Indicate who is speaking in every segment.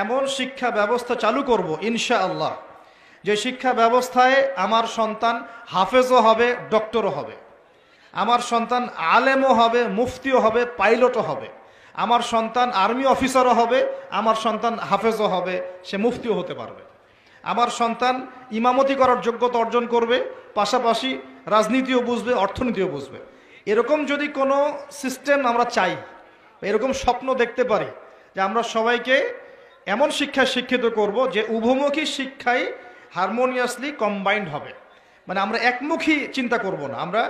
Speaker 1: এমন শিক্ষা ব্যবস্থা চালু করব ইনশাআল্লাহ, যে শিক্ষা ব্যবস্থায় আমার সন্তান হাফেজও হবে, ডক্টরও হবে, আমার সন্তান আলেমও হবে, মুফতিও হবে, পাইলটও হবে, আমার সন্তান আর্মি অফিসারও হবে, আমার সন্তান হাফেজও হবে, সে মুফতিও হতে পারবে, আমার সন্তান ইমামতি করার যোগ্যতা অর্জন করবে, পাশাপাশি রাজনীতিও বুঝবে, অর্থনীতিও বুঝবে। এরকম যদি কোনো সিস্টেম আমরা চাই, এরকম স্বপ্ন দেখতে পারি যে আমরা সবাইকে এমন শিক্ষায় শিক্ষিত করব যে উভমুখী শিক্ষায় হারমোনিয়াসলি কম্বাইন্ড হবে, মানে আমরা একমুখী চিন্তা করব না, আমরা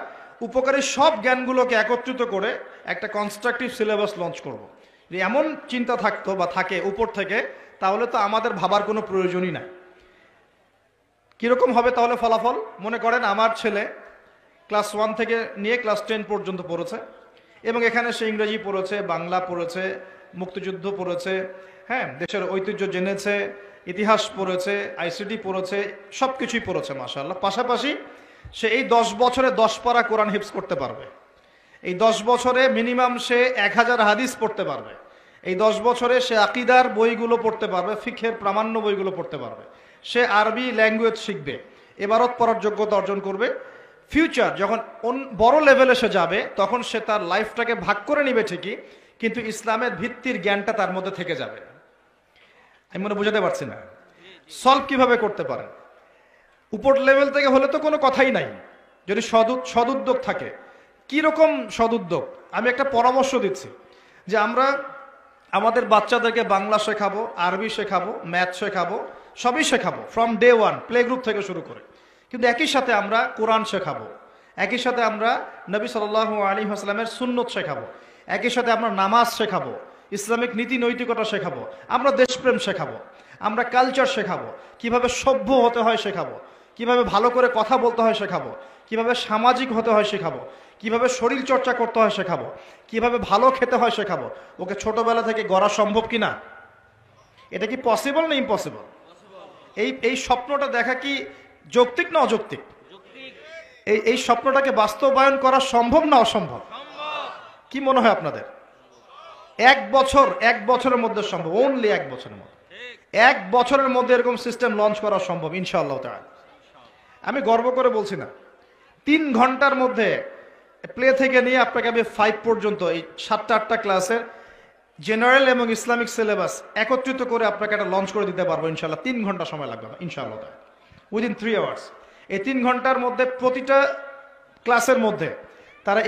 Speaker 1: উপকারী সব জ্ঞানগুলোকে একত্রিত করে একটা কনস্ট্রাকটিভ সিলেবাস লঞ্চ করব। যে এমন চিন্তা থাকতো বা থাকে উপর থেকে, তাহলে তো আমাদের ভাবার কোনো প্রয়োজনই নাই। কীরকম হবে তাহলে ফলাফল? মনে করেন আমার ছেলে ক্লাস 1 থেকে নিয়ে ক্লাস 10 পর্যন্ত পড়েছে, এবং এখানে সে ইংরেজি পড়েছে, বাংলা পড়েছে, মুক্তিযুদ্ধ পড়েছে, হ্যাঁ, দেশের ঐতিহ্য জেনেছে, ইতিহাস পড়েছে, আইসিটি পড়েছে, সব কিছুই পড়েছে মাশাআল্লাহ। পাশাপাশি সে এই 10 বছরে 10 পারা কোরআন হিফজ করতে পারবে, এই 10 বছরে মিনিমাম সে 1000 হাদিস পড়তে পারবে, এই 10 বছরে সে আকিদার বইগুলো পড়তে পারবে, ফিকহের প্রামাণ্য বইগুলো পড়তে পারবে, সে আরবি ল্যাঙ্গুয়েজ শিখবে, এবারত পড়ার যোগ্যতা অর্জন করবে। ফিউচার যখন বড় লেভেলে সে যাবে, তখন সে তার লাইফটাকে ভাগ করে নিবে ঠিকই, কিন্তু ইসলামের ভিত্তির জ্ঞানটা তার মধ্যে থেকে যাবে। আমি মনে বুঝাতে পারছি না? সলভ কিভাবে করতে পারেন? উপর লেভেল থেকে হলে তো কোনো কথাই নাই, যদি সদুদ্যোগ থাকে। কিরকম সদুদ্যোগ? আমি একটা পরামর্শ দিচ্ছি যে আমরা আমাদের বাচ্চাদেরকে বাংলা শেখাবো, আরবি শেখাবো, ম্যাথ শেখাবো, সবই শেখাবো ফ্রম ডে 1, প্লে গ্রুপ থেকে শুরু করে, কিন্তু একই সাথে আমরা কোরআন শেখাবো, একই সাথে আমরা নবী সাল্লাল্লাহু আলাইহি ওয়াসাল্লামের সুন্নত শেখাবো, একই সাথে আমরা নামাজ শেখাবো, ইসলামিক নীতি নৈতিকতা শেখাবো, আমরা দেশপ্রেম শেখাবো, আমরা কালচার শেখাবো, কিভাবে সভ্য হতে হয় শেখাবো, কিভাবে ভালো করে কথা বলতে হয় শেখাবো, কিভাবে সামাজিক হতে হয় শেখাবো, কিভাবে শরীর চর্চা করতে হয় শেখাবো, কিভাবে ভালো খেতে হয় শেখাবো। ওকে ছোটবেলা থেকে গড়া সম্ভব কিনা? এটা কি পসিবল না ইম্পসিবল? এই স্বপ্নটা দেখা কি যৌক্তিক না অযৌক্তিক? এই স্বপ্নটাকে বাস্তবায়ন করা সম্ভব না অসম্ভব? কি মনে হয় আপনাদের? 1 বছরের মধ্যে সম্ভব, অনলি 1 বছরের মধ্যে, 1 বছরের মধ্যে এরকম সিস্টেম লঞ্চ করা সম্ভব ইনশাআল্লাহ তাআলা। আমি গর্ব করে বলছি না, 3 ঘন্টার মধ্যে প্লে থেকে নিয়ে আপনাকে আমি 5 পর্যন্ত এই 7টা-8টা ক্লাসের জেনারেল এবং ইসলামিক সিলেবাস একত্রিত করে আপনাকে একটা লঞ্চ করে দিতে পারবো ইনশাআল্লাহ। 3 ঘন্টা সময় লাগবে না ইনশাআল্লাহ, উইদিন 3 আওয়ার্স। এই 3 ঘন্টার মধ্যে প্রতিটা ক্লাসের মধ্যে তারা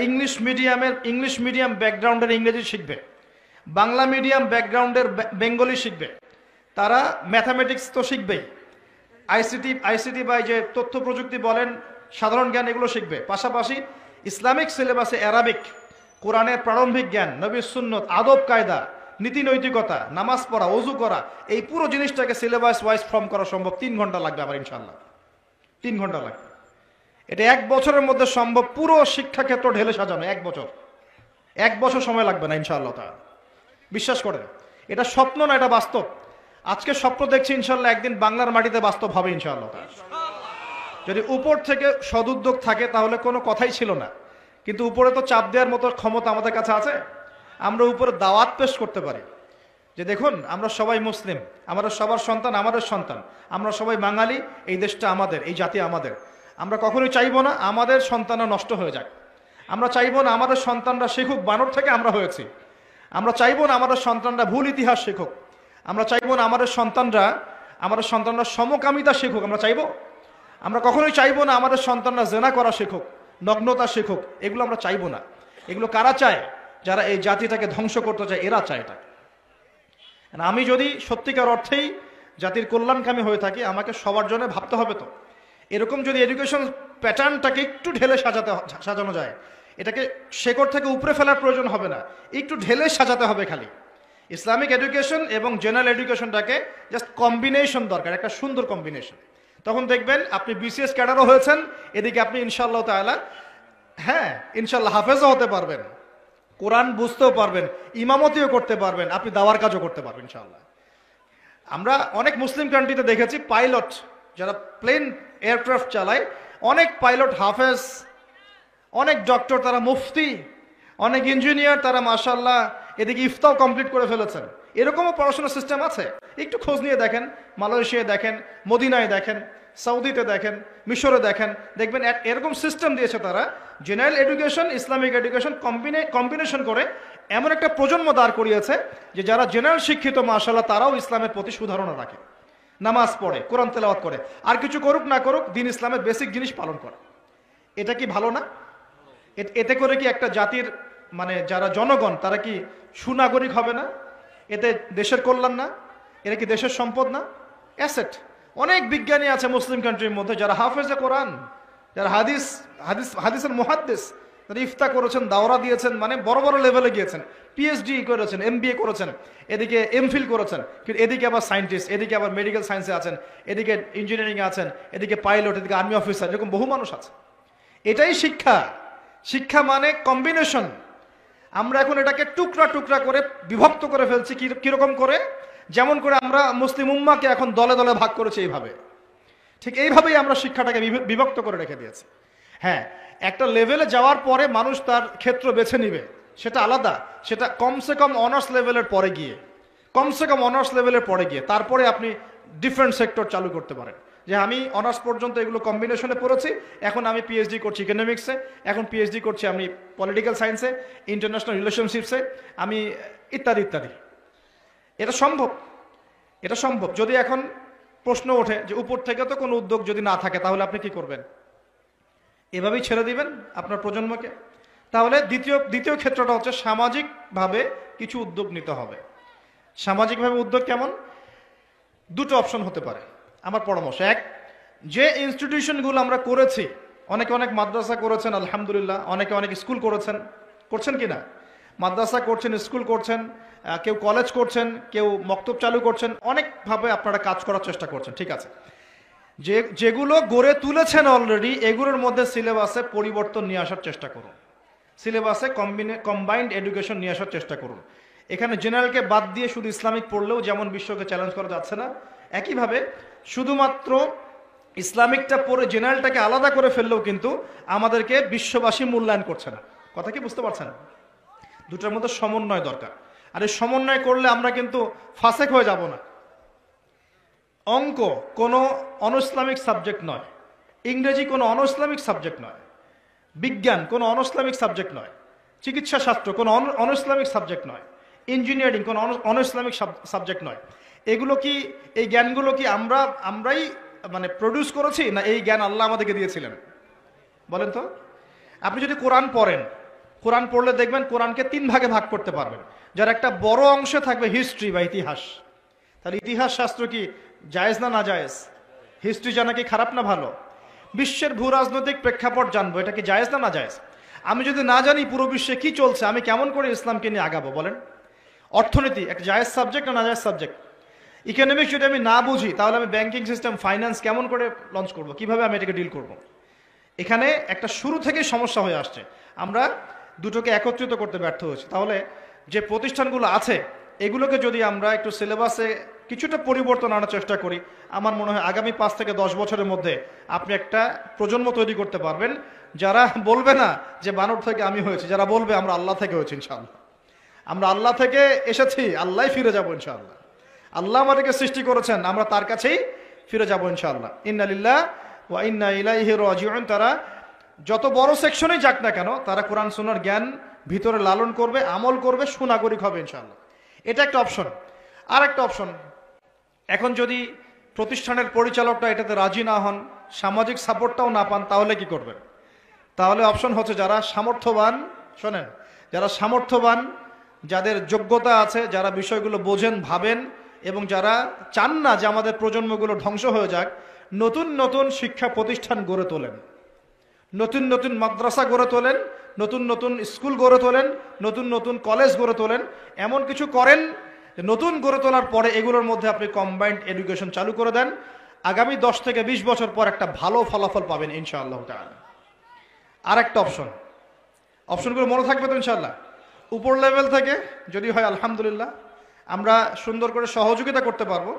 Speaker 1: ইংলিশ মিডিয়াম ব্যাকগ্রাউন্ডের ইংরেজি শিখবে, বাংলা মিডিয়াম ব্যাকগ্রাউন্ডের বেঙ্গলি শিখবে, তারা ম্যাথামেটিক্স তো শিখবেই, আইসিটি বা যে তথ্য প্রযুক্তি বলেন, সাধারণ জ্ঞান, এগুলো শিখবে। পাশাপাশি ইসলামিক সিলেবাসে অ্যারাবিক, কোরআনের প্রারম্ভিক জ্ঞান, নবীর সুন্নত, আদব কায়দা, নীতি নৈতিকতা, নামাজ পড়া, ওযু করা, এই পুরো জিনিসটাকে সিলেবাস ওয়াইজ ফর্ম করা সম্ভব। 3 ঘন্টা লাগবে আমার ইনশাআল্লাহ, 3 ঘন্টা লাগবে। এটা 1 বছরের মধ্যে সম্ভব, পুরো শিক্ষাক্ষেত্র ঢেলে সাজানো। 1 বছর সময় লাগবে না ইনশাআল্লাহ তাআলা, বিশ্বাস করেন। এটা স্বপ্ন না, এটা বাস্তব। আজকে স্বপ্ন দেখছি, ইনশাআল্লাহ একদিন বাংলার মাটিতে বাস্তব হবে ইনশাআল্লাহ তাআলা। যদি উপর থেকে সদুদ্যোগ থাকে তাহলে কোনো কথাই ছিল না, কিন্তু উপরে তো চাপ দেওয়ার মতো ক্ষমতা আমাদের কাছে আছে। আমরা উপরে দাওয়াত পেশ করতে পারি যে দেখুন, আমরা সবাই মুসলিম, আমাদের সবার সন্তান আমাদের সন্তান, আমরা সবাই বাঙালি, এই দেশটা আমাদের, এই জাতি আমাদের। আমরা কখনোই চাইবো না আমাদের সন্তানরা নষ্ট হয়ে যাক, আমরা চাইবো না আমাদের সন্তানরা শিখুক বানর থেকে আমরা হয়েছি, আমরা চাইবো না আমাদের সন্তানরা ভুল ইতিহাস শিখুক, আমরা চাইবো না আমাদের সন্তানরা সমকামিতা শিখুক, আমরা কখনোই চাইবো না আমাদের সন্তানরা জেনা করা শিখুক, নগ্নতা শিখুক, এগুলো আমরা চাইবো না। এগুলো কারা চায়? যারা এই জাতিটাকে ধ্বংস করতে চায়, এরা চায় এটা। আমি যদি সত্যিকার অর্থেই জাতির কল্যাণকামী হয়ে থাকি, আমাকে সবার জন্য ভাবতে হবে। তো এরকম যদি এডুকেশন প্যাটার্নটাকে একটু ঢেলে সাজানো যায়, এটাকে শেকড় থেকে উপরে ফেলার প্রয়োজন হবে না, একটু ঢেলে সাজাতে হবে খালি। ইসলামিক এডুকেশন এবং জেনারেল এডুকেশনটাকে জাস্ট কম্বিনেশন দরকার, একটা সুন্দর কম্বিনেশন। তখন দেখবেন আপনি বিসিএস ক্যাডারও হয়েছেন, এদিকে আপনি ইনশাআল্লাহ তাআলা, হ্যাঁ ইনশাআল্লাহ হাফেজও হতে পারবেন, কোরআন বুঝতেও পারবেন, ইমামতিও করতে পারবেন, আপনি দাওয়ার কাজও করতে পারবেন ইনশাআল্লাহ। আমরা অনেক মুসলিম কান্ট্রিতে দেখেছি পাইলট যারা প্লেন এয়ারক্রাফট চালায়, অনেক পাইলট হাফেজ, অনেক ডক্টর তারা মুফতি, অনেক ইঞ্জিনিয়ার তারা মাশাআল্লাহ এদিকে ইফতাও কমপ্লিট করে ফেলেছেন। এরকমও পড়াশোনার সিস্টেম আছে, একটু খোঁজ নিয়ে দেখেন, মালয়েশিয়ায় দেখেন, মদিনায় দেখেন, সৌদিতে দেখেন, মিশরে দেখেন, দেখবেন এরকম সিস্টেম দিয়েছে তারা। General education, Islamic education combination করে এমন একটা প্রজন্ম দাঁড় করিয়েছে যে যারা জেনারেল শিক্ষিত মাশাআল্লাহ তারাও ইসলামের প্রতি সুধারণা রাখে, নামাজ পড়ে, কোরআন তেলাওয়াত করে, আর কিছু করুক না করুক দিন ইসলামের বেসিক জিনিস পালন করে। এটা কি ভালো না? এতে করে কি একটা জাতির মানে যারা জনগণ তারা কি সুনাগরিক হবে না? এতে দেশের কল্যাণ না? এটা কি দেশের সম্পদ না? অ্যাসেট। অনেক বিজ্ঞানী আছে মুসলিম কান্ট্রির মধ্যে যারা হাফেজে কোরআন, যারা হাদিসের মুহাদ্দিস, তারা ইফতা করেছেন, দাওরা দিয়েছেন, মানে বড় বড় লেভেলে গিয়েছেন, পিএইচডি করেছেন, এমবিএ করেছেন, এদিকে এমফিল করেছেন, কিন্তু এদিকে আবার সায়েন্টিস্ট, এদিকে আবার মেডিকেল সায়েন্সে আছেন, এদিকে ইঞ্জিনিয়ারিং আছেন, এদিকে পাইলট, এদিকে আর্মি অফিসার, এরকম বহু মানুষ আছে। এটাই শিক্ষা। শিক্ষা মানে কম্বিনেশন। আমরা এখন এটাকে টুকরা টুকরা করে বিভক্ত করে ফেলছি। কিরকম করে? যেমন করে আমরা মুসলিম উম্মাকে এখন দলে দলে ভাগ করেছি এইভাবে, ঠিক এইভাবেই আমরা শিক্ষাটাকে বিভক্ত করে রেখে দিয়েছি। হ্যাঁ, একটা লেভেলে যাওয়ার পরে মানুষ তার ক্ষেত্র বেছে নিবে, সেটা আলাদা। সেটা কমসে কম অনার্স লেভেলের পরে গিয়ে, তারপরে আপনি ডিফারেন্ট সেক্টর চালু করতে পারেন। যে আমি অনার্স পর্যন্ত এগুলো কম্বিনেশনে পড়েছি, এখন আমি পিএইচডি করছি ইকোনমিক্সে, এখন পিএইচডি করছি আমি পলিটিক্যাল সায়েন্সে, ইন্টারন্যাশনাল রিলেশনশিপসে, আমি ইত্যাদি ইত্যাদি। এটা সম্ভব। যদি এখন প্রশ্ন ওঠে যে উপর থেকে তো কোনো উদ্যোগ যদি না থাকে তাহলে আপনি কি করবেন? এভাবেই ছেড়ে দিবেন আপনার প্রজন্মকে? তাহলে দ্বিতীয় ক্ষেত্রটা হচ্ছে সামাজিকভাবে কিছু উদ্যোগ নিতে হবে। সামাজিকভাবে উদ্যোগ কেমন? দুটো অপশন হতে পারে আমার পরামর্শ। এক, যে ইনস্টিটিউশনগুলো আমরা করেছি, অনেকে অনেক মাদ্রাসা করেছেন আলহামদুলিল্লাহ, অনেকে অনেক স্কুল করছেন কিনা? মাদ্রাসা করছেন, স্কুল করছেন, কেউ কলেজ করছেন, কেউ মক্তব চালু করছেন, অনেকভাবে আপনারা কাজ করার চেষ্টা করছেন, ঠিক আছে। যেগুলো গড়ে তুলেছেন অলরেডি, এগুলোর মধ্যে সিলেবাসে পরিবর্তন নিয়ে আসার চেষ্টা করুন। সিলেবাসে কম্বাইন্ড এডুকেশন নিয়ে আসার চেষ্টা করুন। এখানে জেনারেলকে বাদ দিয়ে শুধু ইসলামিক পড়লেও যেমন বিশ্বকে চ্যালেঞ্জ করা যাচ্ছে না, একইভাবে শুধুমাত্র ইসলামিকটা পড়ে জেনারেলটাকে আলাদা করে ফেললেও কিন্তু আমাদেরকে বিশ্ববাসী মূল্যায়ন করছে না। কথা কি বুঝতে পারছেন? দুটার মধ্যে সমন্বয় দরকার। আর এই সমন্বয় করলে আমরা কিন্তু ফাসেক হয়ে যাব না। অঙ্ক কোনো অনইসলামিক সাবজেক্ট নয়, ইংরেজি কোনো অনইসলামিক সাবজেক্ট নয়, বিজ্ঞান কোনো অনইসলামিক সাবজেক্ট নয়, চিকিৎসা শাস্ত্র কোনো অনইসলামিক সাবজেক্ট নয়, ইঞ্জিনিয়ারিং কোনো অনইসলামিক সাবজেক্ট নয়। এগুলো কি, এই জ্ঞানগুলো কি আমরাই মানে প্রডিউস করেছি, না এই জ্ঞান আল্লাহ আমাদেরকে দিয়েছিলেন? বলেন তো। আপনি যদি কোরআন পড়লে দেখবেন কোরআনকে 3 ভাগে ভাগ করতে পারবেন, যার একটা বড় অংশে থাকবে হিস্ট্রি বা ইতিহাস। তাহলে ইতিহাস শাস্ত্র কি জায়েজ না জায়েজ? হিস্ট্রি জানা কি খারাপ না ভালো? বিশ্বের ভূ রাজনৈতিক প্রেক্ষাপট জানবো, এটা কি জায়েজ না জায়েজ? আমি যদি না জানি পুরো বিশ্বে কি চলছে, আমি কেমন করে ইসলামকে নিয়ে আগাবো বলেন? অর্থনীতি একটা জায়েজ সাবজেক্ট না জায়েজ সাবজেক্ট? ইকোনমিক্স যদি আমি না বুঝি তাহলে আমি ব্যাংকিং সিস্টেম, ফাইন্যান্স কেমন করে লঞ্চ করব, কিভাবে আমি এটাকে ডিল করব? এখানে একটা শুরু থেকে সমস্যা হয়ে আসছে। আমরা দুটোকে একত্রিত করতে ব্যর্থ হয়েছি। তাহলে যে প্রতিষ্ঠানগুলো আছে এগুলোকে যদি আমরা একটু সিলেবাসে কিছুটা পরিবর্তন আনার চেষ্টা করি, আমার মনে হয় আগামী 5 থেকে 10 বছরের মধ্যে আপনি একটা প্রজন্ম তৈরি করতে পারবেন যারা বলবে না যে বানর থেকে আমি হয়েছি, যারা বলবে আমরা আল্লাহ থেকে হয়েছি ইনশাআল্লাহ, আমরা আল্লাহ থেকে এসেছি, আল্লাহ ফিরে যাবো ইনশাআল্লাহ, আল্লাহ আমাদেরকে সৃষ্টি করেছেন, আমরা তার কাছেই ফিরে যাবো ইনশাআল্লাহ। ইন্না লিল্লাহ ওয়া ইন্না ইলাইহি রাজিউন। তারা যত বড় সেকশনেই যাক না কেন, তারা কোরআন সুন্নাহর জ্ঞান ভিতরে লালন করবে, আমল করবে, সুনাগরিক হবে ইনশাআল্লাহ। এটা একটা অপশন। আর একটা অপশন, এখন যদি প্রতিষ্ঠানের পরিচালকরা এটাতে রাজি না হন, সামাজিক সাপোর্টটাও না পান, তাহলে কি করবেন? তাহলে অপশন হচ্ছে যারা সামর্থ্যবান, শোনেন, যারা সামর্থ্যবান, যাদের যোগ্যতা আছে, যারা বিষয়গুলো বোঝেন, ভাবেন এবং যারা চান না যে আমাদের প্রজন্মগুলো ধ্বংস হয়ে যাক, নতুন নতুন শিক্ষা প্রতিষ্ঠান গড়ে তোলেন, নতুন নতুন মাদ্রাসা গড়ে তোলেন, নতুন নতুন স্কুল গড়ে তোলেন, নতুন নতুন কলেজ গড়ে তোলেন, এমন কিছু করেন নতুন গড়ে তোলার পরে এগুলোর মধ্যে আপনি কম্বাইন্ড এডুকেশন চালু করে দেন। আগামী 10 থেকে 20 বছর পর একটা ভালো ফলাফল পাবেন ইনশাআল্লাহ তাআলা। আর একটা অপশনগুলো মনে থাকবে তো ইনশাআল্লাহ। উপর লেভেল থেকে যদি হয় আলহামদুলিল্লাহ, আমরা সুন্দর করে সহযোগিতা করতে পারবো,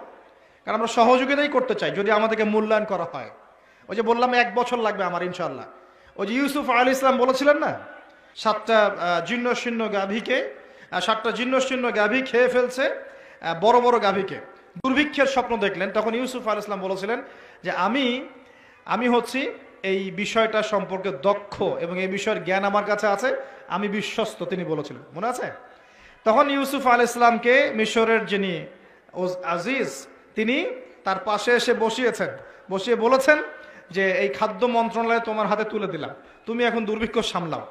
Speaker 1: কারণ আমরা সহযোগিতাই করতে চাই যদি আমাদেরকে মূল্যায়ন করা হয়। ওই যে বললাম 1 বছর লাগবে আমার ইনশাআল্লাহ। ওই যে ইউসুফ আলাইহিস সালাম বলেছিলেন না, 7টা জীর্ণশীর্ণ গাভীকে, 7টা জীর্ণশীর্ণ গাভী খেয়ে ফেলছে, বড় বড় গাভীকে দুর্ভিক্ষের স্বপ্ন দেখলেন, তখন ইউসুফ আলাইহিস সালাম বলেছিলেন যে আমি হচ্ছি এই বিষয়টা সম্পর্কে দক্ষ এবং এই বিষয়ের জ্ঞান আমার কাছে আছে, আমি বিশ্বস্ত, তিনি বলেছিলেন, মনে আছে? তখন ইউসুফ আলাইহিস সালামকে মিশরের যিনি আজিজ তিনি তার পাশে এসে বসিয়ে বলেছেন যে এই খাদ্য মন্ত্রণালয় তোমার হাতে তুলে দিলাম, তুমি এখন দুর্ভিক্ষ সামলাও।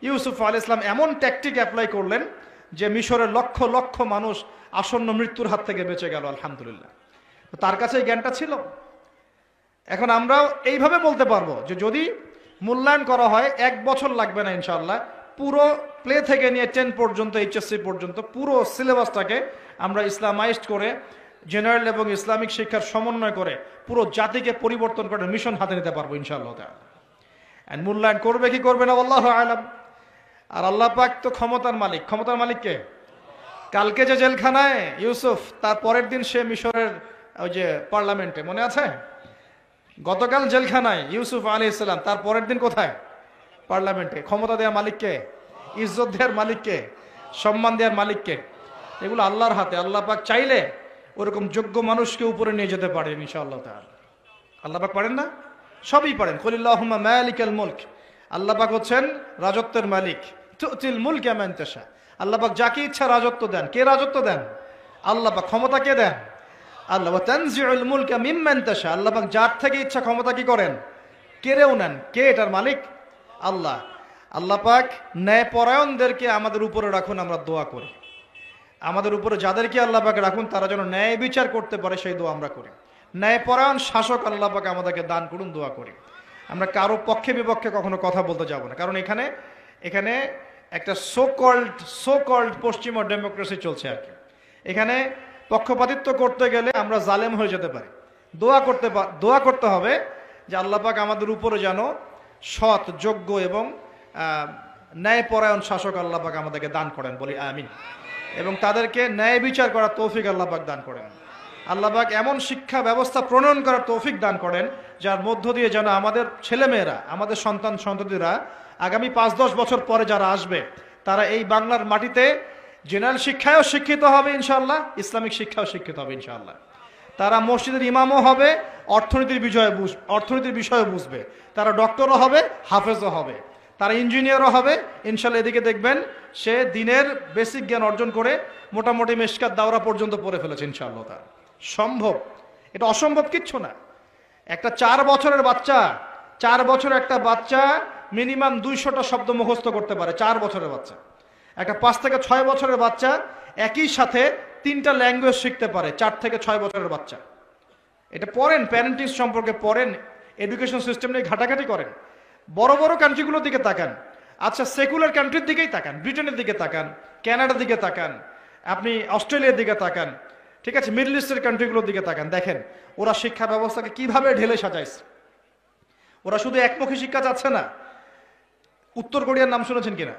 Speaker 1: ইউসুফ আলাইহিস সালাম এমন ট্যাকটিক অ্যাপ্লাই করলেন যে মিশরের লক্ষ লক্ষ মানুষ আসন্ন মৃত্যুর হাত থেকে বেঁচে গেল, আলহামদুলিল্লাহ। তার কাছে এই জ্ঞানটা ছিল। এখন আমরাও এইভাবে বলতে পারবো যে যদি মূল্যায়ন করা হয় 1 বছর লাগবে না ইনশাআল্লাহ, পুরো প্লে থেকে নিয়ে 10 পর্যন্ত, এইচএসসি পর্যন্ত পুরো সিলেবাসটাকে আমরা ইসলামাইজড করে, জেনারেল এবং ইসলামিক শিক্ষার সমন্বয় করে পুরো জাতিকে পরিবর্তন করে মিশন হাতে নিতে পারবো ইনশাআল্লাহ তাআলা। এন্ড মূল্যায়ন করবে কি করবে না আল্লাহু আ'লাম। আর আল্লাহ পাক তো ক্ষমতার মালিক কে? কালকে যে জেলখানায় ইউসুফ, তার পরের দিন সে মিশরের ওই যে পার্লামেন্টে, মনে আছে? গতকাল জেলখানায় ইউসুফ আলাইহিস সালাম, তার পরের দিন কোথায়? পার্লামেন্টে। ক্ষমতা দেওয়ার মালিককে, ইজ্জত দেওয়ার মালিককে, সম্মান দেওয়ার মালিককে? এগুলো আল্লাহর হাতে। আল্লাহ পাক চাইলে ওরকম যোগ্য মানুষকে উপরে নিয়ে যেতে পারেন ইনশাআল্লাহ তাআলা। আল্লাহ পাক পারেন না? সবই পারেন। কুলিল্লাহুম্মা মালিকাল মুলক, আল্লাহ পাক হচ্ছেন রাজত্বের মালিক। তুতিল মুলকা মান তাশা, আল্লাহ পাক যাকে ইচ্ছা রাজত্ব দেন। কে রাজত্ব দেন? আল্লাহ পাক। ক্ষমতা কে দেন? আল্লাহ। ওয়া তানজিউল মুলকা মিম্মান তাশা, আল্লাহ পাক যার থেকে ইচ্ছা ক্ষমতা কি করেন? কেড়েও নেন। কে এটার মালিক? আল্লাহ। আল্লাহ পাক ন্যায়পরায়ণদেরকে আমাদের উপরে রাখুন, আমরা দোয়া করি। আমাদের উপরে যাদেরকে আল্লাহ পাক রাখুন তারা যেন ন্যায় বিচার করতে পারে, সেই দোয়া আমরা করি। ন্যায়পরায়ণ শাসক আল্লাহ পাক আমাদেরকে দান করুন, দোয়া করি। আমরা কারো পক্ষে বিপক্ষে কখনো কথা বলতে যাব না, কারণ এখানে একটা সো কল্ড পশ্চিমা ডেমোক্রেসি চলছে আর কি। এখানে পক্ষপাতিত্ব করতে গেলে আমরা জালেম হয়ে যেতে পারি। দোয়া করতে হবে যে আল্লাহ পাক আমাদের উপরে যেন সৎ, যোগ্য এবং ন্যায়পরায়ণ শাসক আল্লাহ পাক আমাদেরকে দান করেন, বলি আমিন। এবং তাদেরকে ন্যায় বিচার করার তৌফিক আল্লাহ পাক দান করেন। আল্লাহ পাক এমন শিক্ষা ব্যবস্থা প্রণয়ন করার তৌফিক দান করেন যার মধ্য দিয়ে যেন আমাদের ছেলেমেয়েরা, আমাদের সন্ততিরা আগামী 5-10 বছর পরে যারা আসবে তারা এই বাংলার মাটিতে জেনারেল শিক্ষায়ও শিক্ষিত হবে ইনশাআল্লাহ, ইসলামিক শিক্ষাও শিক্ষিত হবে ইনশাআল্লাহ। তারা মসজিদের ইমামও হবে, অর্থনীতির বিষয়ে বুঝবে। তারা ডক্টরও হবে, হাফেজও হবে, তারা ইঞ্জিনিয়ারও হবে ইনশাআল্লাহ। এদিকে দেখবেন সে দিনের বেসিক জ্ঞান অর্জন করে মোটামুটি মেশকাত দাওরা পর্যন্ত পড়ে ফেলেছে ইনশাআল্লাহ। তার সম্ভব, এটা অসম্ভব কিচ্ছু না। একটা 4 বছরের একটা বাচ্চা মিনিমাম 200টা শব্দ মুখস্থ করতে পারে। 4 বছরের বাচ্চা। একটা 5 থেকে 6 বছরের বাচ্চা একই সাথে 3টা ল্যাঙ্গুয়েজ শিখতে পারে। 4 থেকে 6 বছরের বাচ্চা। এটা পড়েন, প্যারেন্টিং সম্পর্কে পড়েন, এডুকেশন সিস্টেম নিয়ে ঘাটাঘাটি করেন। বড় বড় কান্ট্রিগুলোর দিকে তাকান, আচ্ছা সেকুলার কান্ট্রির দিকেই তাকান, ব্রিটেনের দিকে তাকান, কানাডার দিকে তাকান, আপনি অস্ট্রেলিয়ার দিকে তাকান, ঠিক আছে, মিডল ইস্টের কান্ট্রিগুলোর দিকে তাকান, দেখেন ওরা শিক্ষা ব্যবস্থাকে কিভাবে ঢেলে সাজাইছে। ওরা শুধু একমুখী শিক্ষা চাচ্ছে না। উত্তর কোরিয়ার নাম শুনেছেন কিনা?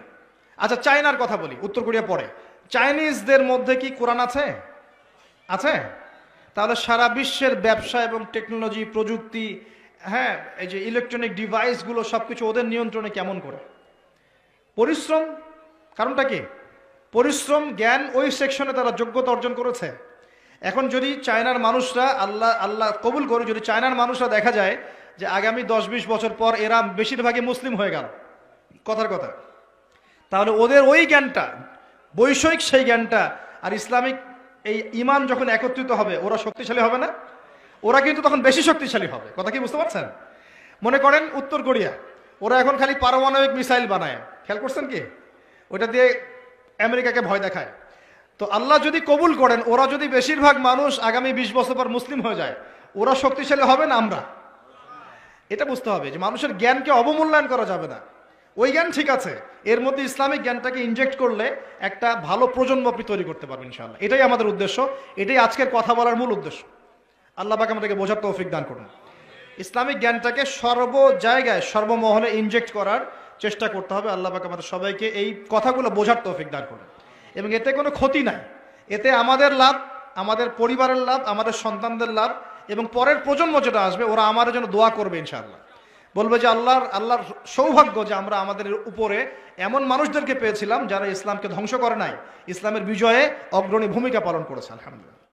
Speaker 1: আচ্ছা চায়নার কথা বলি, উত্তর কোরিয়া পরে। চাইনিজদের মধ্যে কি কোরআন আছে? তাহলে সারা বিশ্বের ব্যবসা এবং টেকনোলজি, প্রযুক্তি, হ্যাঁ, এই যে ইলেকট্রনিক ডিভাইসগুলো সবকিছু ওদের নিয়ন্ত্রণে কেমন করে? পরিশ্রম। কারণটা কি? পরিশ্রম, জ্ঞান, ওই সেকশনে তারা যোগ্যতা অর্জন করেছে। এখন যদি চায়নার মানুষরা, আল্লাহ কবুল করে, যদি চায়নার মানুষরা দেখা যায় যে আগামী 10-20 বছর পর এরা বেশিরভাগই মুসলিম হয়ে গেল, কথার কথা, তাহলে ওদের ওই জ্ঞানটা, বৈষয়িক সেই জ্ঞানটা আর ইসলামিক এই ঈমান যখন একত্রিত হবে, ওরা শক্তিশালী হবে না? ওরা কিন্তু তখন বেশি শক্তিশালী হবে। কথা কি বুঝতে পারছেন? মনে করেন উত্তর কোরিয়া, ওরা এখন খালি পারমাণবিক মিসাইল বানায়, খেয়াল করছেন কি? ওটা দিয়ে আমেরিকাকে ভয় দেখায়। তো আল্লাহ যদি কবুল করেন, ওরা যদি বেশিরভাগ মানুষ আগামী 20 বছর পর মুসলিম হয়ে যায়, ওরা শক্তিশালী হবে না আমরা? এটা বুঝতে হবে যে মানুষের জ্ঞানকে অবমূল্যায়ন করা যাবে না। ওই জ্ঞান ঠিক আছে, এর মধ্যে ইসলামিক জ্ঞানটাকে ইনজেক্ট করলে একটা ভালো প্রজন্ম আপনি তৈরি করতে পারবেন ইনশাআল্লাহ। এটাই আমাদের উদ্দেশ্য, এটাই আজকের কথা বলার মূল উদ্দেশ্য। আল্লাহ পাক আমাদেরকে বোঝার তৌফিক দান করুন। ইসলামিক জ্ঞানটাকে সর্ব জায়গায়, সর্বমহলে ইনজেক্ট করার চেষ্টা করতে হবে। আল্লাহ পাক আমাদের সবাইকে এই কথাগুলো বোঝার তৌফিক দান করুন। এবং এতে কোনো ক্ষতি নাই, এতে আমাদের লাভ, আমাদের পরিবারের লাভ, আমাদের সন্তানদের লাভ, এবং পরের প্রজন্ম যেটা আসবে ওরা আমাদের জন্য দোয়া করবে ইনশাআল্লাহ। বলবে যে আল্লাহর সৌভাগ্য যে আমরা আমাদের উপরে এমন মানুষদেরকে পেয়েছিলাম যারা ইসলামকে ধ্বংস করে নাই, ইসলামের বিজয়ে অগ্রণী ভূমিকা পালন করেছে। আলহামদুলিল্লাহ।